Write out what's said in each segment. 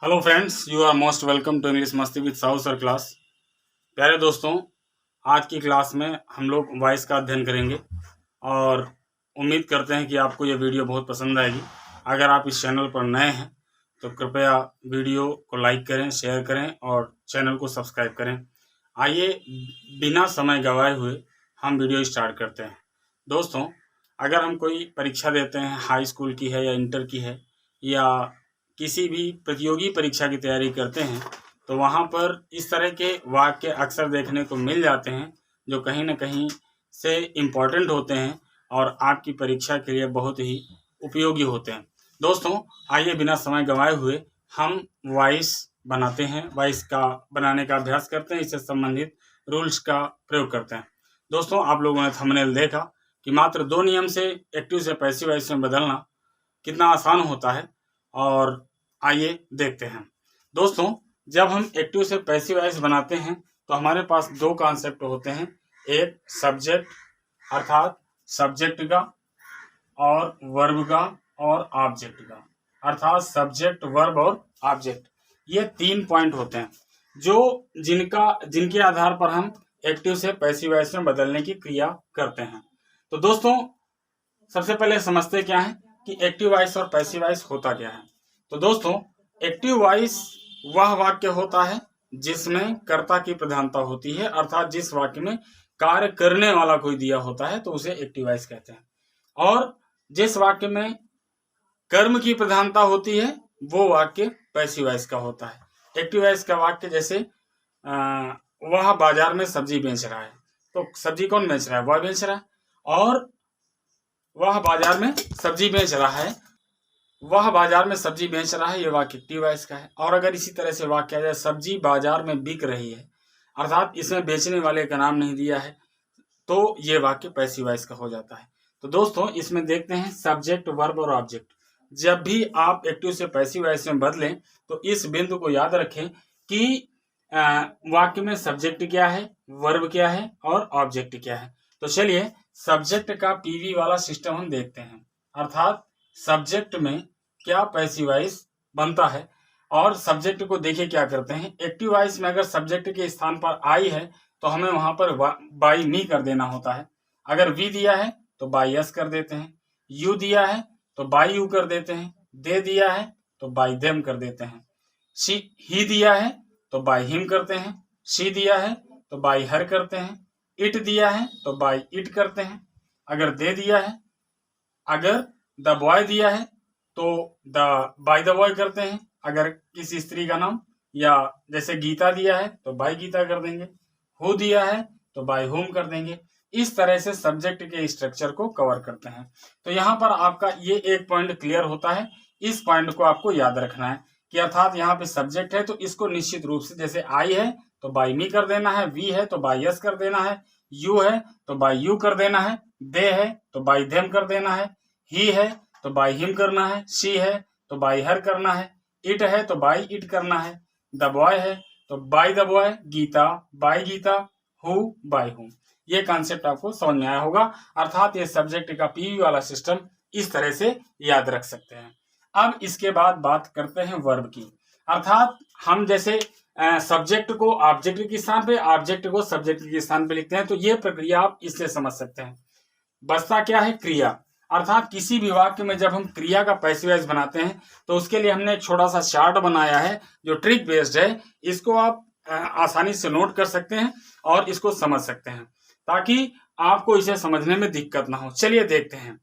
Hello friends, you are most welcome to English मस्ती विद Sahu sir class. प्यारे दोस्तों, आज की क्लास में हम लोग वॉइस का अध्ययन करेंगे और उम्मीद करते हैं कि आपको ये वीडियो बहुत पसंद आएगी। अगर आप इस चैनल पर नए हैं तो कृपया वीडियो को लाइक करें, शेयर करें और चैनल को सब्सक्राइब करें। आइए बिना समय गंवाए हुए हम वीडियो स्टार्ट करते हैं। दोस्तों, अगर हम कोई परीक्षा देते हैं, हाई स्कूल की है या इंटर की है या किसी भी प्रतियोगी परीक्षा की तैयारी करते हैं, तो वहाँ पर इस तरह के वाक्य अक्सर देखने को मिल जाते हैं जो कहीं ना कहीं से इम्पोर्टेंट होते हैं और आपकी परीक्षा के लिए बहुत ही उपयोगी होते हैं। दोस्तों, आइए बिना समय गंवाए हुए हम वॉइस बनाते हैं, वॉइस का बनाने का अभ्यास करते हैं, इससे संबंधित रूल्स का प्रयोग करते हैं। दोस्तों, आप लोगों ने थंबनेल देखा कि मात्र 2 नियम से एक्टिव से पैसिव वॉइस में बदलना कितना आसान होता है, और आइए देखते हैं। दोस्तों, जब हम एक्टिव से पैसिव वॉइस बनाते हैं तो हमारे पास 2 कॉन्सेप्ट होते हैं। एक सब्जेक्ट अर्थात सब्जेक्ट का, और वर्ब का और ऑब्जेक्ट का अर्थात सब्जेक्ट, वर्ब और ऑब्जेक्ट। ये 3 पॉइंट होते हैं जो जिनके आधार पर हम एक्टिव से पैसिव वॉइस में बदलने की क्रिया करते हैं। तो दोस्तों, सबसे पहले समझते क्या है कि एक्टिव वॉइस और पैसिव वॉइस होता क्या है। तो दोस्तों, एक्टिव वॉइस वह वाक्य होता है जिसमें कर्ता की प्रधानता होती है, अर्थात जिस वाक्य में कार्य करने वाला कोई दिया होता है तो उसे एक्टिव वॉइस कहते हैं। और जिस वाक्य में कर्म की प्रधानता होती है वो वाक्य पैसिव वॉइस का होता है। एक्टिव वॉइस का वाक्य जैसे वह बाजार में सब्जी बेच रहा है, तो सब्जी कौन बेच रहा है? वह बेच रहा है। और वह बाजार में सब्जी बेच रहा है, वह बाजार में सब्जी बेच रहा है, ये वाक्य एक्टिव वॉइस का है। और अगर इसी तरह से वाक्य आ जाए सब्जी बाजार में बिक रही है, अर्थात इसमें बेचने वाले का नाम नहीं दिया है, तो ये वाक्य पैसिव वॉइस का हो जाता है। तो दोस्तों, इसमें देखते हैं सब्जेक्ट, वर्ब और ऑब्जेक्ट। जब भी आप एक्टिव से पैसिव वॉइस में बदलें तो इस बिंदु को याद रखें कि वाक्य में सब्जेक्ट क्या है, वर्ब क्या है और ऑब्जेक्ट क्या है। तो चलिए सब्जेक्ट का पीवी वाला सिस्टम हम देखते हैं, अर्थात सब्जेक्ट में क्या पैसिव वॉइस बनता है। और सब्जेक्ट को देखिए क्या करते हैं। एक्टिव वॉइस में अगर सब्जेक्ट के स्थान पर आई है तो हमें वहां पर बाई मी कर देना होता है। अगर वी दिया है तो बाई एस कर देते हैं, यू दिया है तो बाई यू कर देते हैं, दे दिया है तो बाई देम कर देते हैं, शी ही दिया है तो बाई हिम करते हैं, शी दिया है तो बाई हर करते हैं, इट दिया है तो बाई इट करते हैं। अगर दे दिया है, अगर द बॉय दिया है तो द बाय द बॉय करते हैं। अगर किसी स्त्री का नाम या जैसे गीता दिया है तो बाय गीता कर देंगे, हु दिया है तो बाय हुम कर देंगे। इस तरह से सब्जेक्ट के स्ट्रक्चर को कवर करते हैं। तो यहाँ पर आपका ये एक पॉइंट क्लियर होता है। इस पॉइंट को आपको याद रखना है कि अर्थात यहाँ पे सब्जेक्ट है तो इसको निश्चित रूप से, जैसे आई है तो बाय मी कर देना है, वी है तो बाय यस कर देना है, यू है तो बाय यू कर देना है, दे है तो बाय देम कर देना है, ही है तो बाय हिम करना है, शी है तो बाय हर करना है, इट है तो बाय इट करना है, द बॉय है तो by the boy, Geeta by Geeta, who by who. ये कॉन्सेप्ट आपको समझ में आया होगा। अर्थात ये सब्जेक्ट का पीवी वाला सिस्टम इस तरह से याद रख सकते हैं। अब इसके बाद बात करते हैं वर्ब की। अर्थात हम जैसे सब्जेक्ट को ऑब्जेक्ट के स्थान पे, ऑब्जेक्ट को सब्जेक्ट के स्थान पे लिखते हैं, तो ये प्रक्रिया आप इससे समझ सकते हैं। बसता क्या है? क्रिया। अर्थात किसी भी वाक्य में जब हम क्रिया का पैसिव वॉइस बनाते हैं तो उसके लिए हमने एक छोटा सा चार्ट बनाया है जो ट्रिक बेस्ड है। इसको आप आसानी से नोट कर सकते हैं और इसको समझ सकते हैं ताकि आपको इसे समझने में दिक्कत ना हो। चलिए देखते हैं।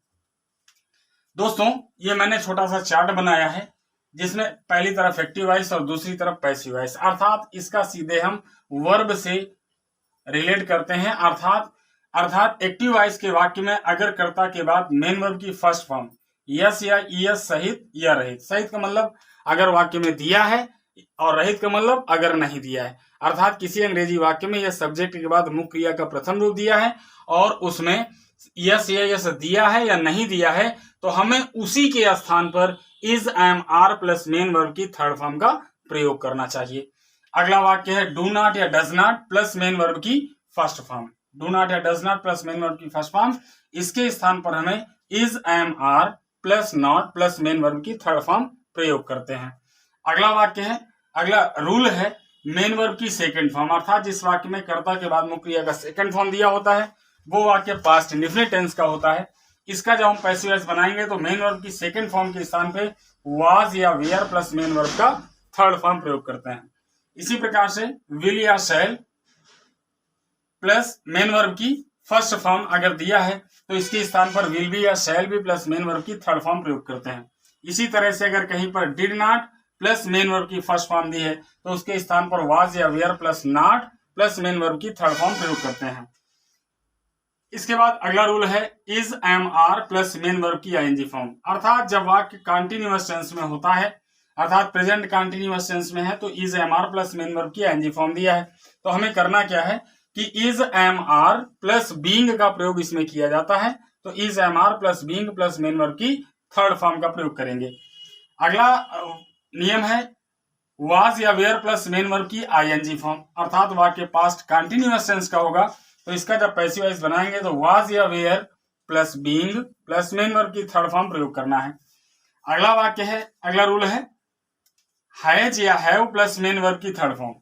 दोस्तों, ये मैंने छोटा सा चार्ट बनाया है जिसमें पहली तरफ एक्टिव वॉइस और दूसरी तरफ पैसिव वॉइस। अर्थात इसका सीधे हम वर्ब से रिलेट करते हैं। अर्थात एक्टिव वॉइस के वाक्य में अगर कर्ता के बाद मेन वर्ब की फर्स्ट फॉर्म यस या ईएस सहित या रहित, सहित का मतलब अगर वाक्य में दिया है और रहित का मतलब अगर नहीं दिया है। अर्थात किसी अंग्रेजी वाक्य में यह सब्जेक्ट के बाद मुख्य क्रिया का प्रथम रूप दिया है और उसमें यस या यस दिया है या नहीं दिया है, तो हमें उसी के स्थान पर is, am, are plus main verb की थर्ड फॉर्म का प्रयोग करना चाहिए। अगला वाक्य है डू नॉट या does not plus main verb की फर्स्ट फॉर्म। डू नॉट या does not plus main verb की फर्स्ट फॉर्म, इसके स्थान पर हमें is, am, are plus not plus main verb की थर्ड फॉर्म प्रयोग करते हैं। अगला वाक्य है, अगला रूल है मेन वर्ब की सेकंड फॉर्म, अर्थात जिस वाक्य में कर्ता के बाद मुख्य क्रिया का सेकंड फॉर्म दिया होता है वो वाक्य पास्ट इंडेफिनिट टेंस का होता है। इसका जब हम पैसिव वॉइस बनाएंगे तो मेन वर्ब की सेकंड फॉर्म के स्थान पे वाज या वेयर प्लस मेन वर्ब का थर्ड फॉर्म प्रयोग करते हैं। इसी प्रकार से विल या शैल प्लस मेन वर्ब की फर्स्ट फॉर्म अगर दिया है तो इसके स्थान पर विल बी या shall be plus main verb की थर्ड फॉर्म प्रयोग करते हैं। इसी तरह से अगर कहीं पर did not plus main verb की फर्स्ट फॉर्म दी है तो उसके स्थान पर वाज या were plus not plus main verb की थर्ड फॉर्म प्रयोग करते हैं। इसके बाद अगला रूल है is am are plus main verb की आईएनजी फॉर्म, अर्थात जब वाक्य कंटिन्यूअस टेंस में होता है, अर्थात प्रेजेंट कंटिन्यूअस टेंस में है तो is am are plus main verb की आईएनजी फॉर्म दिया है तो हमें करना क्या है कि is am are plus being का प्रयोग इसमें किया जाता है, तो is am are plus being plus main verb की थर्ड फॉर्म का प्रयोग करेंगे। अगला नियम है वाज या वेयर प्लस मेन वर्ब की आईएनजी फॉर्म, अर्थात वाक्य पास्ट कंटिन्यूअस टेंस का होगा तो इसका जब पैसिव वॉइस बनाएंगे तो वाज या were plus being plus main verb की थर्ड फॉर्म प्रयोग करना है। अगला वाक्य है, अगला रूल है हैज या हैव प्लस मेन वर्ब की थर्ड फॉर्म,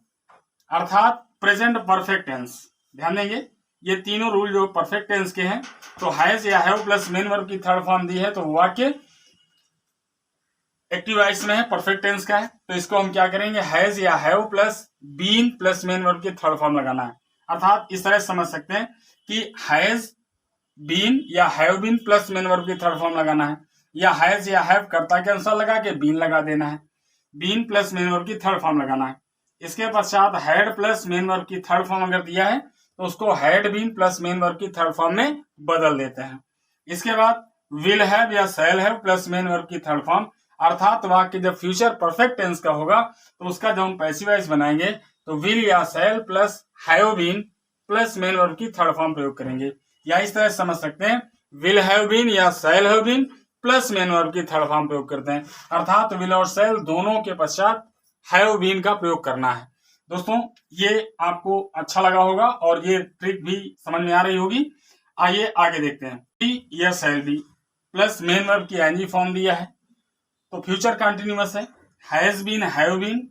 अर्थात प्रेजेंट परफेक्ट टेंस। ध्यान देंगे ये तीनों रूल जो परफेक्ट टेंस के हैं, तो हैज या हैव प्लस मेन वर्ब की थर्ड फॉर्म दी है तो वाक्य एक्टिव वॉइस में है, परफेक्ट टेंस का है, तो इसको हम क्या करेंगे हैज या have plus been plus main verb की थर्ड फॉर्म लगाना है। अर्थात इस तरह समझ सकते हैं कि हैज बीन या have been plus main verb की थर्ड फॉर्म लगाना है, या हैज या हैव कर्ता के अनुसार लगा के बीन लगा देना है, बीन प्लस मेन वर्ब की थर्ड फॉर्म लगाना है। इसके पश्चात हैड प्लस मेन वर्ब की थर्ड फॉर्म अगर दिया है तो उसको had been plus main verb की थर्ड फॉर्म में बदल देते हैं। इसके बाद विल हैव या shall have plus main verb की थर्ड फॉर्म, अर्थात वाक्य जब फ्यूचर परफेक्ट टेंस का होगा तो उसका जब हम पैसिव वॉइस बनाएंगे तो विल या shall plus have been plus main verb की थर्ड फॉर्म प्रयोग करेंगे, या इस तरह समझ सकते हैं विल हैव बीन या shall have been plus main verb की थर्ड फॉर्म प्रयोग करते हैं, अर्थात विल और शैल दोनों के पश्चात हैव बीन का प्रयोग करना है। दोस्तों ये आपको अच्छा लगा होगा और ये ट्रिक भी समझ में आ रही होगी। आइए आगे देखते हैं। बी या shall be plus main verb की आईएनजी फॉर्म दिया है तो फ्यूचर कंटिन्यूअस है, हैज बीन हैव बीन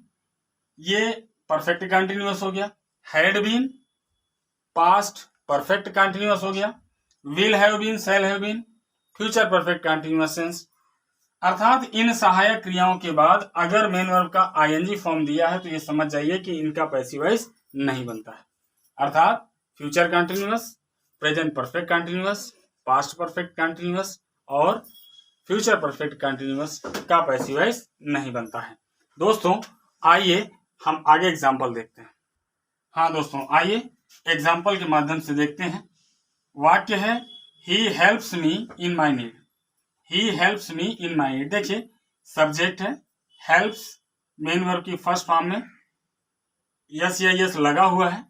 ये परफेक्ट कंटिन्यूअस हो गया, had been past perfect continuous हो गया, will have been shall have been future perfect continuous tense. अर्थात इन सहायक क्रियाओं के बाद अगर मेन वर्ब का आईएनजी फॉर्म दिया है तो ये समझ जाइए कि इनका पैसिव वॉइस नहीं बनता है, अर्थात future continuous, present perfect continuous, past perfect continuous और फ्यूचर परफेक्ट कंटिन्यूअस का पैसिव वॉइस नहीं बनता है। दोस्तों आइए हम आगे एग्जाम्पल देखते हैं। हाँ दोस्तों आइए एग्जाम्पल के माध्यम से देखते हैं। वाक्य है he helps me in my need, he helps me in my need. देखिए सब्जेक्ट है, हेल्प्स मेन वर्ब की फर्स्ट फॉर्म में यस या यस लगा हुआ है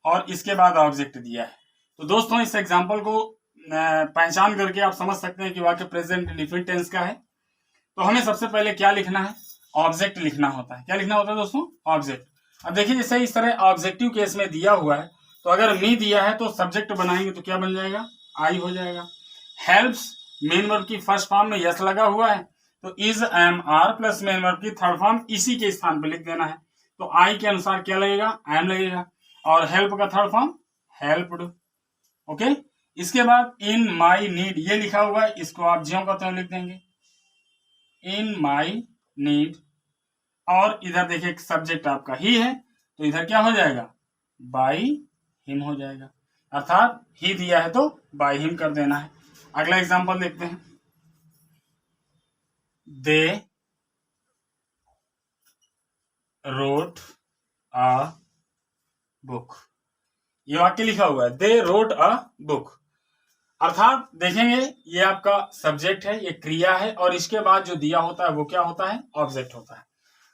और इसके बाद ऑब्जेक्ट दिया है। तो दोस्तों इस एग्जाम्पल को पहचान करके आप समझ सकते हैं कि वाक्य प्रेजेंट इंडेफिनिट टेंस का है। तो हमें सबसे पहले क्या लिखना है, ऑब्जेक्ट लिखना होता है। क्या लिखना होता है दोस्तों, ऑब्जेक्ट। अब देखिए जैसे इस तरह ऑब्जेक्टिव केस में दिया हुआ है तो अगर मी दिया है तो सब्जेक्ट बनाएंगे तो क्या बन जाएगा, आई हो जाएगा। हेल्प्स मेन वर्ब की फर्स्ट फॉर्म में यस लगा हुआ है तो is am are plus main verb की थर्ड फॉर्म इसी के स्थान पर लिख देना है, तो आई के अनुसार क्या लगेगा, एम लगेगा, और हेल्प का थर्ड फॉर्म हेल्प्ड। ओके, इसके बाद इन माई नीड ये लिखा हुआ है, इसको आप ज्यों का त्यों लिख देंगे, इन माई नीड। और इधर देखिए सब्जेक्ट आपका ही है तो इधर क्या हो जाएगा, बाई हिम हो जाएगा, अर्थात ही दिया है तो बाई हिम कर देना है। अगला एग्जांपल देखते हैं। दे रोट अ बुक, ये वाक्य लिखा हुआ है दे रोट अ बुक, अर्थात देखेंगे ये आपका सब्जेक्ट है, ये क्रिया है और इसके बाद जो दिया होता है वो क्या होता है, ऑब्जेक्ट होता है।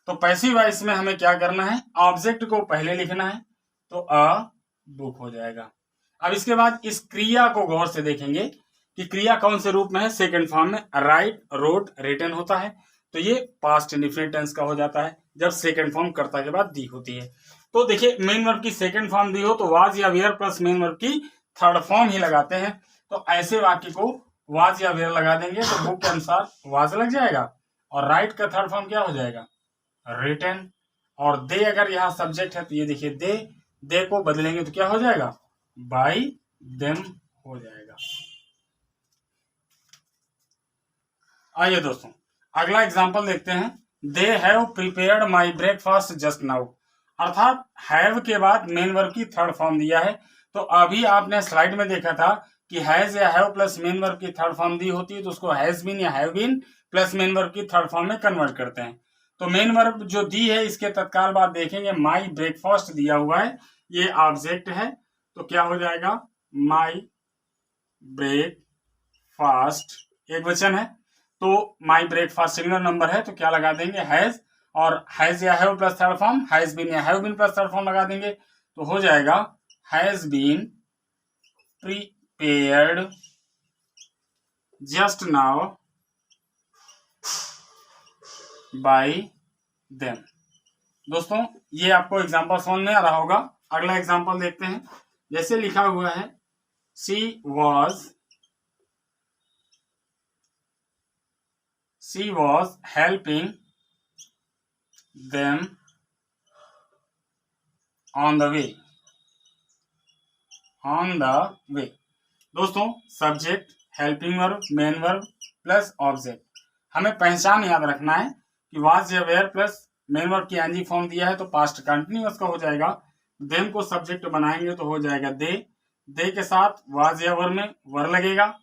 तो पैसिव वॉइस में हमें क्या करना है, ऑब्जेक्ट को पहले लिखना है तो अ बुक हो जाएगा। अब इसके बाद इस क्रिया को गौर से देखेंगे कि क्रिया कौन से रूप में है, सेकंड फॉर्म में राइट रोट रिटन होता है, तो ये पास्ट इंडेफिनिट टेंस का हो जाता है जब सेकंड फॉर्म कर्ता के बाद दी होती है। तो देखिए मेन वर्ब की सेकंड फॉर्म दी हो तो वाज या वेयर प्लस मेन वर्ब की थर्ड फॉर्म ही लगाते हैं, तो ऐसे वाक्य को वाज या वेयर लगा देंगे तो बुक के अनुसार वाज लग जाएगा और राइट का थर्ड फॉर्म क्या हो जाएगा, रिटन। और दे अगर यहाँ सब्जेक्ट है तो ये देखिए दे को बदलेंगे तो क्या हो जाएगा, बाई देम हो जाएगा। आइए दोस्तों अगला एग्जांपल देखते हैं। They have prepared my breakfast just now. अर्थात हैव के बाद मेन वर्ब की थर्ड फॉर्म दिया है। तो अभी आपने स्लाइड में देखा था कि हैज या हैव प्लस मेन वर्ब की थर्ड फॉर्म दी होती है तो उसको हैज बीन या have been plus main verb की थर्ड फॉर्म में कन्वर्ट करते हैं। तो मेन वर्ब जो दी है इसके तत्काल बाद देखेंगे माई ब्रेकफास्ट दिया हुआ है, ये ऑब्जेक्ट है तो क्या हो जाएगा, माई ब्रेकफास्ट एक वचन है तो माई ब्रेकफास्ट सिंगुलर नंबर है तो क्या लगा देंगे, हैज। और हैज या have plus third form, has been या have been plus third form लगा देंगे तो हो जाएगा has been prepared just now by them. दोस्तों ये आपको एग्जांपल समझ में आ रहा होगा। अगला एग्जांपल देखते हैं। जैसे लिखा हुआ है she was helping them on the way। दोस्तों subject, helping verb, main verb plus object. हमें पहचान याद रखना है कि वाज या वेयर प्लस मेन वर्ब की एनजी फॉर्म दिया है तो पास्ट कंटिन्यूअस का हो जाएगा। देम को सब्जेक्ट बनाएंगे तो हो जाएगा दे के साथ वाज या वर में वर लगेगा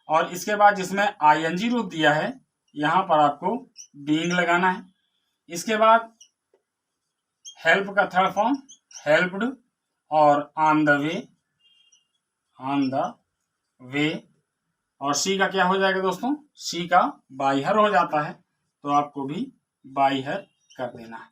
और इसके बाद जिसमें आईएनजी रूप दिया है यहां पर आपको बीइंग लगाना है। इसके बाद हेल्प का थर्ड फॉर्म हेल्प्ड और ऑन द वे और सी का क्या हो जाएगा दोस्तों, सी का बाई हर हो जाता है तो आपको भी बाई हर कर देना है।